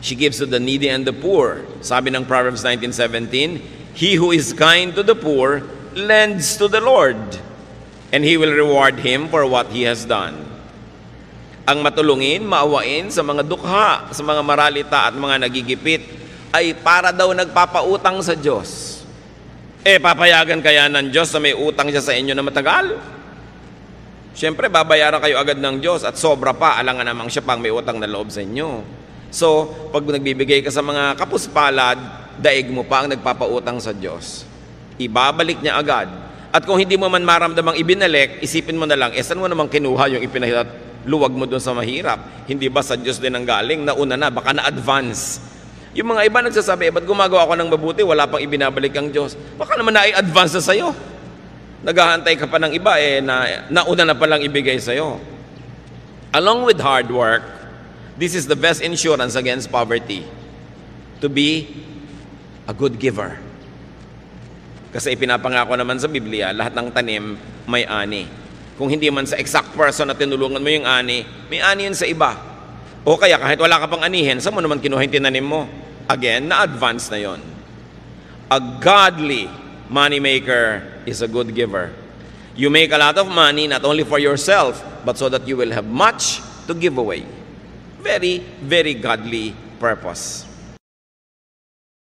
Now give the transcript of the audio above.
She gives to the needy and the poor. Sabi ng Proverbs 19:17, he who is kind to the poor lends to the Lord, and He will reward him for what he has done. Ang matulungin, maawain sa mga dukha, sa mga maralita at mga nagigipit, ay para daw nagpapautang sa Diyos. Papayagan kaya ng Diyos na may utang siya sa inyo na matagal? Siyempre, babayaran kayo agad ng Diyos at sobra pa, alangan namang siya pang may utang na loob sa inyo. So, pag nagbibigay ka sa mga kapuspalad, daig mo pa ang nagpapautang sa Diyos. Ibabalik niya agad. At kung hindi mo man maramdamang ibinalik, isipin mo na lang, saan mo namang kinuha yung luwag mo doon sa mahirap? Hindi ba sa Diyos din ang galing? Nauna na, baka na-advance. Yung mga iba nagsasabi, ba't gumagawa ako ng mabuti, wala pang ibinabalik ang Diyos? Baka naman na-advance na sa'yo. Naghahantay ka pa ng iba, nauna na palang ibigay sa'yo. Along with hard work, this is the best insurance against poverty. To be a good giver. Kasi ipinapangako naman sa Biblia, lahat ng tanim may ani. Kung hindi man sa exact person na tinulungan mo yung ani, may ani yun sa iba. O kaya kahit wala ka pang anihin, saan mo naman kinuha yung tinanim mo? Again, na-advance na yon. A godly moneymaker is a good giver. You make a lot of money not only for yourself, but so that you will have much to give away. Very, very godly purpose.